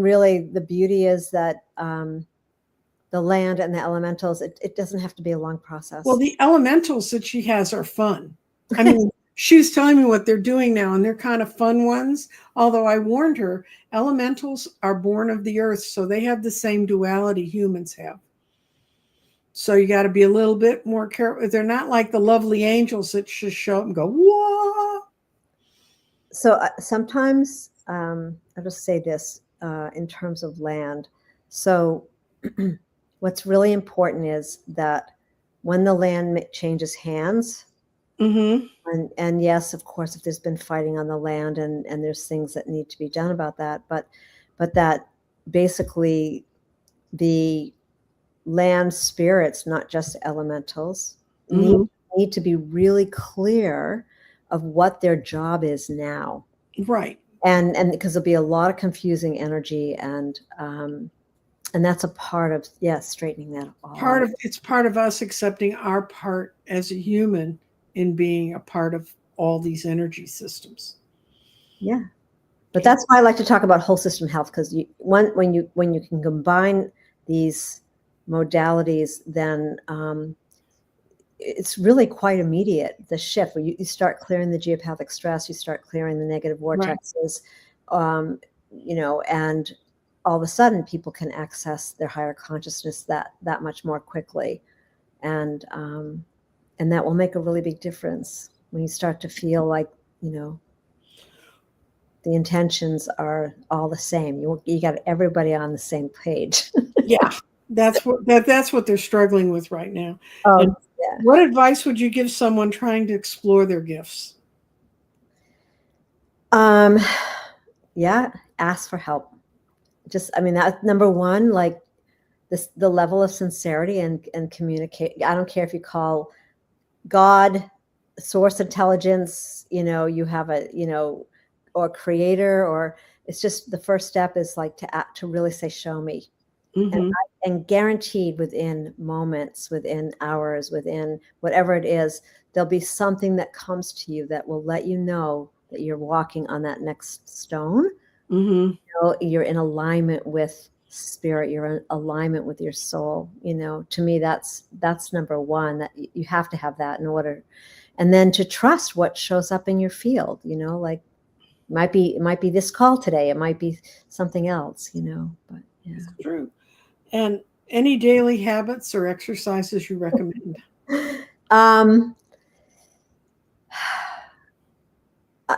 really the beauty is that the land and the elementals, it doesn't have to be a long process. Well, the elementals that she has are fun. I mean, she's telling me what they're doing now, and they're kind of fun ones. Although I warned her, elementals are born of the earth, so they have the same duality humans have. So you got to be a little bit more careful. They're not like the lovely angels that just show up and go, whoa. So sometimes, I'll just say this in terms of land. So what's really important is that when the land changes hands, mm-hmm. and yes, of course, if there's been fighting on the land and there's things that need to be done about that, but that basically the land spirits, not just elementals, mm-hmm. need to be really clear of what their job is now. Right. And because there'll be a lot of confusing energy and that's a part of, straightening that all. It's part of us accepting our part as a human in being a part of all these energy systems. Yeah. But that's why I like to talk about whole system health, because when you can combine these modalities, then it's really quite immediate, the shift where you start clearing the geopathic stress, you start clearing the negative vortexes, right. And all of a sudden people can access their higher consciousness that much more quickly. And that will make a really big difference when you start to feel like, the intentions are all the same. You got everybody on the same page. Yeah. That's what they're struggling with right now. Yeah. What advice would you give someone trying to explore their gifts? Ask for help. That's number one, like the level of sincerity and communicate. I don't care if you call God, source intelligence, you have or creator, or it's just the first step is like to really say, show me. Mm-hmm. And guaranteed within moments, within hours, within whatever it is, there'll be something that comes to you that will let you know that you're walking on that next stone. Mm-hmm. You're in alignment with spirit. You're in alignment with your soul. To me, that's number one, that you have to have that in order. And then to trust what shows up in your field, like it might be this call today. It might be something else, but yeah. It's true. And any daily habits or exercises you recommend?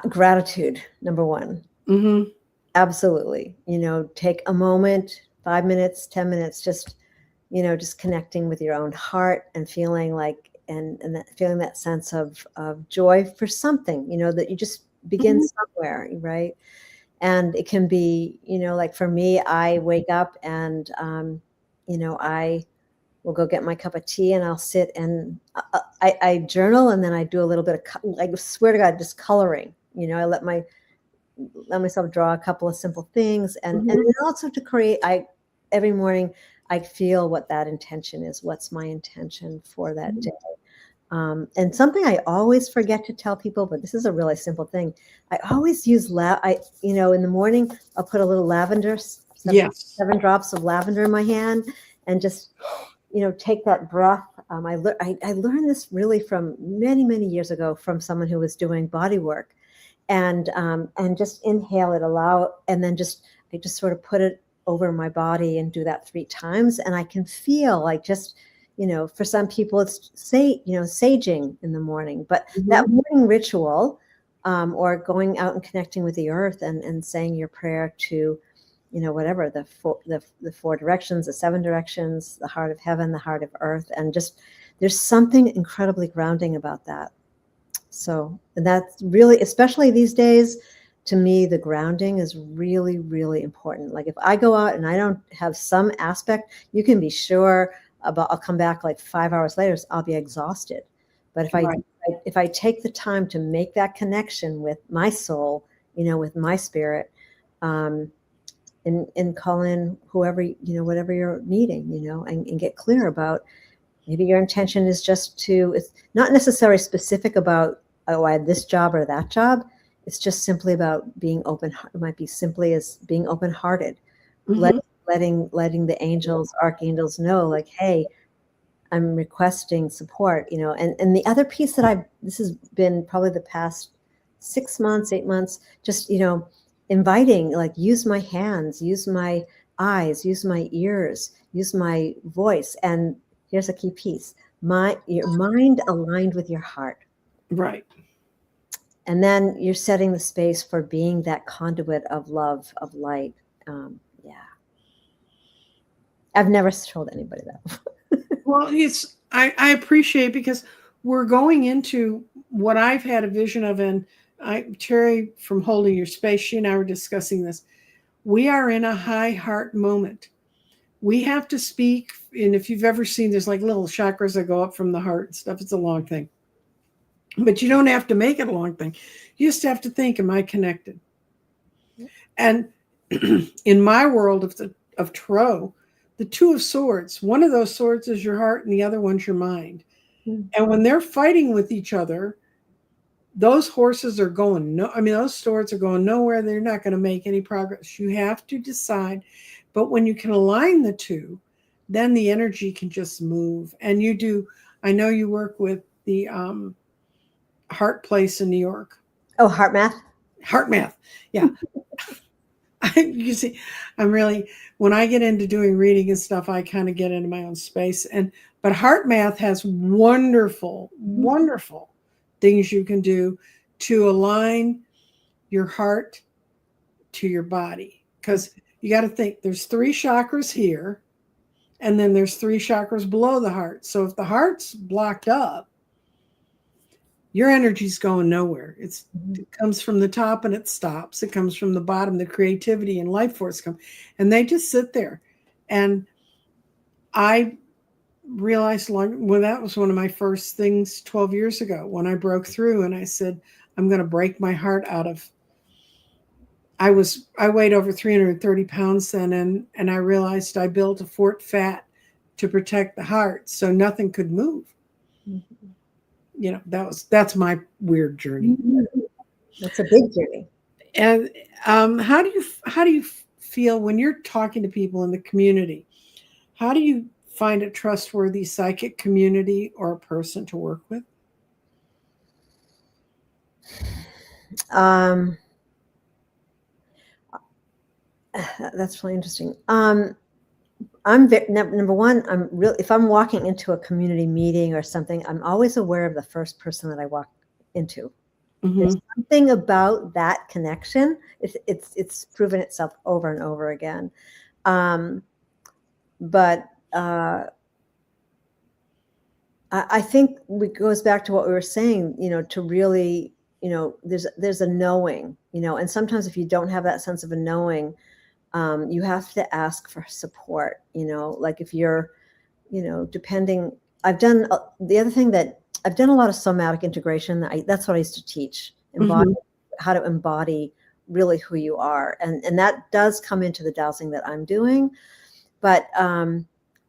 Gratitude, number one. Mm-hmm. Absolutely. Take a moment, 5 minutes, 10 minutes, just connecting with your own heart and feeling like, and feeling that sense of joy for something, that you just begin mm-hmm. somewhere, right? And it can be, like for me, I wake up and, I will go get my cup of tea and I'll sit and I journal, and then I do a little bit of, I swear to God, just coloring. I let myself draw a couple of simple things, and mm-hmm. and also to create. Every morning I feel what that intention is. What's my intention for that mm-hmm. day? And something I always forget to tell people, but this is a really simple thing. I always use in the morning, I'll put a little lavender, 7 drops of lavender in my hand, and just, take that breath. I learned this really from many, many years ago from someone who was doing body work, and just inhale it, allow, and then I just sort of put it over my body and do that 3 times. And I can feel like just, for some people it's saging in the morning, but that morning ritual, or going out and connecting with the earth and saying your prayer to, whatever the 4 directions, the 7 directions, the heart of heaven, the heart of earth, and just there's something incredibly grounding about that. So that's really, especially these days, to me, the grounding is really, really important. Like if I go out and I don't have some aspect, you can be sure I'll come back like 5 hours later, I'll be exhausted. But if I take the time to make that connection with my soul, with my spirit, and call in whoever, whatever you're needing, and get clear about, maybe your intention is just it's not necessarily specific about, oh, I have this job or that job. It's just simply about being open. It might be simply as being open-hearted, letting the angels, archangels know, like, hey, I'm requesting support, and the other piece that this has been probably the past 6 months, 8 months, just, inviting, like, use my hands, use my eyes, use my ears, use my voice. And here's a key piece: your mind aligned with your heart. Right. And then you're setting the space for being that conduit of love, of light. Yeah. I've never told anybody that. Well, I appreciate, because we're going into what I've had a vision of, and Terry from Holding Your Space, she and I were discussing this. We are in a high heart moment. We have to speak, and if you've ever seen, there's like little chakras that go up from the heart and stuff. It's a long thing. But you don't have to make it a long thing. You just have to think, am I connected? And in my world of Tarot, the 2 of Swords, one of those swords is your heart and the other one's your mind. And when they're fighting with each other, those horses are going, those swords are going nowhere. They're not going to make any progress. You have to decide. But when you can align the 2, then the energy can just move. And you do, I know you work with the Heart Place in New York. Oh, Heart Math? Heart Math, yeah. You see, when I get into doing reading and stuff, I kind of get into my own space. But Heart Math has wonderful, wonderful things you can do to align your heart to your body. Because you got to think, there's 3 chakras here, and then there's 3 chakras below the heart. So if the heart's blocked up, your energy's going nowhere. It comes from the top and it stops. It comes from the bottom, the creativity and life force come. And they just sit there. And I realized that was one of my first things 12 years ago when I broke through, and I said, I'm going to break my heart out of. I weighed over 330 pounds then, and I realized I built a fort fat to protect the heart so nothing could move. That's my weird journey. That's a big journey. And how do you feel when you're talking to people in the community? How do you find a trustworthy psychic community or a person to work with? That's really interesting. Number one, if I'm walking into a community meeting or something, I'm always aware of the first person that I walk into. There's something about that connection. It's proven itself over and over again. But I think it goes back to what we were saying, to really, there's a knowing, and sometimes if you don't have that sense of a knowing, you have to ask for support, like if you're, depending. The other thing that I've done a lot of somatic integration. That's what I used to teach, how to embody really who you are. And that does come into the dowsing that I'm doing. But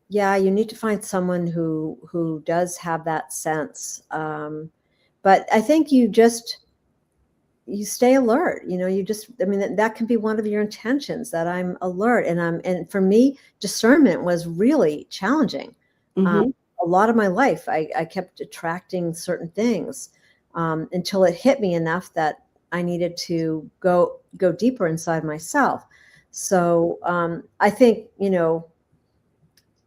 yeah, you need to find someone who does have that sense. But I think you stay alert, that can be one of your intentions, that I'm alert. And for me, discernment was really challenging. A lot of my life, I kept attracting certain things until it hit me enough that I needed to go deeper inside myself. So I think,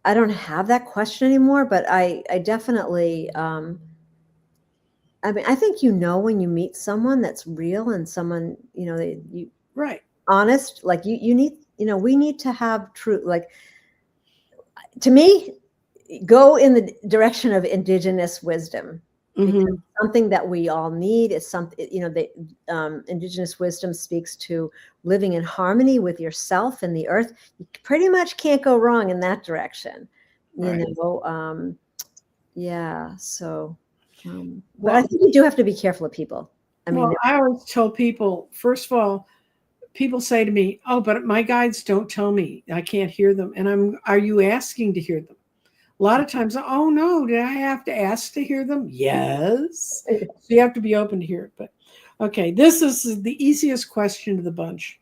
I don't have that question anymore, but I definitely, I mean, I think when you meet someone that's real and someone, that you Right. honest, like you need, we need to have truth. Like, to me, go in the direction of indigenous wisdom, because something that we all need is something, the indigenous wisdom speaks to living in harmony with yourself and the earth. You pretty much can't go wrong in that direction, Right. Yeah. So, but Well, I think you do have to be careful of people. I mean, well, I always tell people, first of all, people say to me, "Oh, but my guides don't tell me. I can't hear them." And are you asking to hear them? A lot of times, oh no, did I have to ask to hear them? Yes. So you have to be open to hear it. But okay, this is the easiest question of the bunch.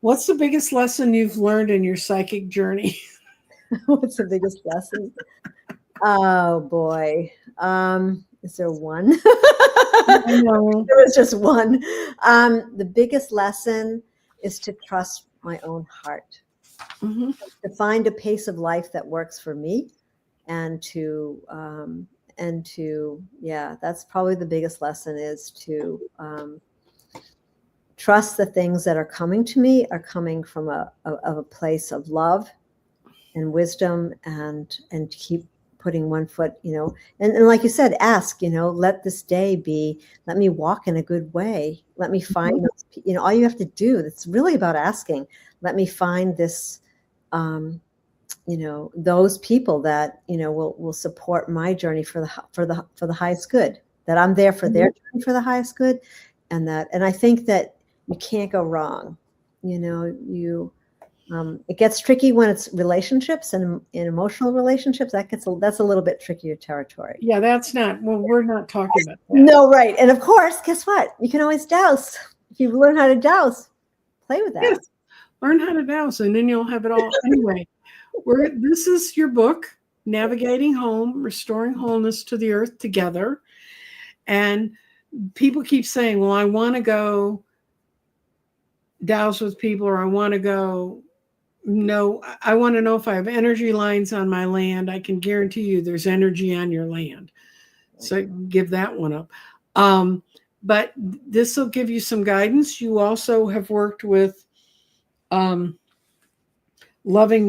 What's the biggest lesson you've learned in your psychic journey? what's the biggest lesson? Oh boy. Is there one? I know. There was just one. The biggest lesson is to trust my own heart, to find a pace of life that works for me, and yeah, that's probably the biggest lesson, is to trust the things that are coming to me are coming from a place of love and wisdom, and keep putting one foot, and like you said, ask, let this day be, let me walk in a good way, let me find those, all you have to do, it's really about asking, let me find this, those people that, will support my journey for the highest good, that I'm there for their journey for the highest good. And I think that you can't go wrong. It gets tricky when it's relationships, and in emotional relationships, that's a little bit trickier territory. Yeah, that's not, well, we're not talking about that. No, right. And of course, guess what? You can always douse. If you learn how to douse, play with that. Yes. Learn how to douse, and then you'll have it all. Anyway, this is your book, Navigating Home, Restoring Wholeness to the Earth Together. And people keep saying, well, I want to go douse with people, or I want to go, no, I want to know if I have energy lines on my land. I can guarantee you there's energy on your land. So give that one up. But this will give you some guidance. You also have worked with Loving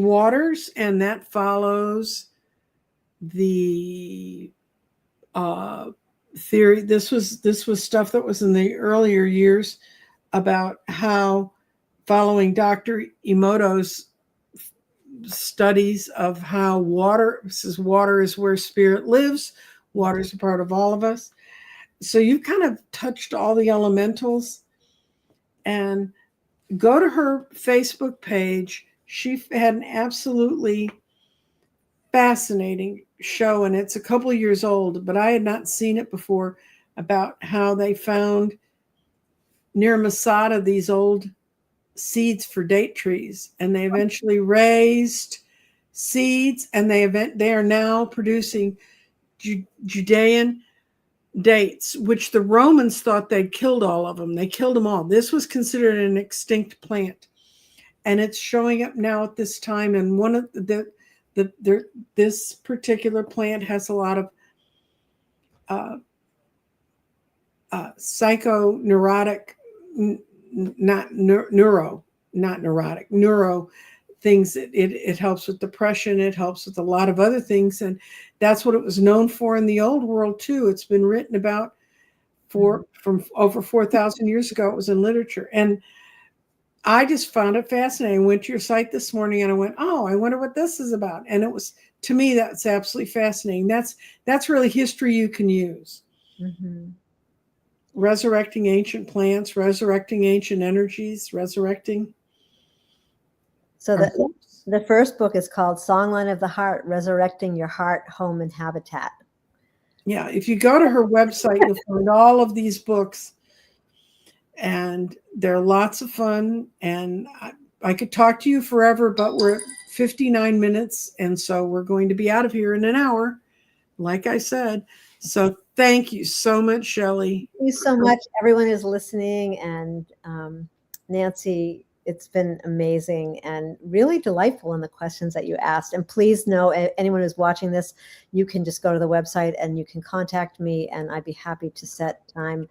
Waters, and that follows the theory. This was stuff that was in the earlier years about how, following Dr. Emoto's studies of how water is where spirit lives. Water is a part of all of us. So you've kind of touched all the elementals. And go to her Facebook page. She had an absolutely fascinating show, and it's a couple of years old, but I had not seen it before, about how they found near Masada these old seeds for date trees, and they eventually raised seeds, and they are now producing Judean dates, which the Romans thought they'd killed all of them. They killed them all. This was considered an extinct plant, and it's showing up now at this time. And one of this particular plant has a lot of psychoneurotic, neuro things. It helps with depression. It helps with a lot of other things, and that's what it was known for in the old world too. It's been written about from over 4,000 years ago. It was in literature, and I just found it fascinating. I went to your site this morning and I went, oh, I wonder what this is about. And it was, to me, that's absolutely fascinating. That's really history you can use. Resurrecting ancient plants, resurrecting ancient energies, resurrecting. So the first book is called Songline of the Heart, Resurrecting Your Heart, Home, and Habitat. Yeah, if you go to her website, you'll find all of these books, and they're lots of fun. And I could talk to you forever, but we're at 59 minutes, and so we're going to be out of here in an hour, like I said. So thank you so much, Shelley. Thank you so much, everyone who's listening. And Nancy, it's been amazing and really delightful in the questions that you asked. And please know, anyone who's watching this, you can just go to the website and you can contact me, and I'd be happy to set time,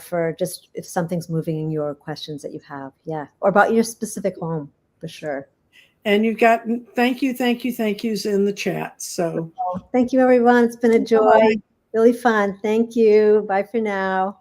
for just if something's moving in your questions that you have. Yeah. Or about your specific home, for sure. And you've got thank yous in the chat. So thank you, everyone. It's been a joy. Bye. Really fun. Thank you. Bye for now.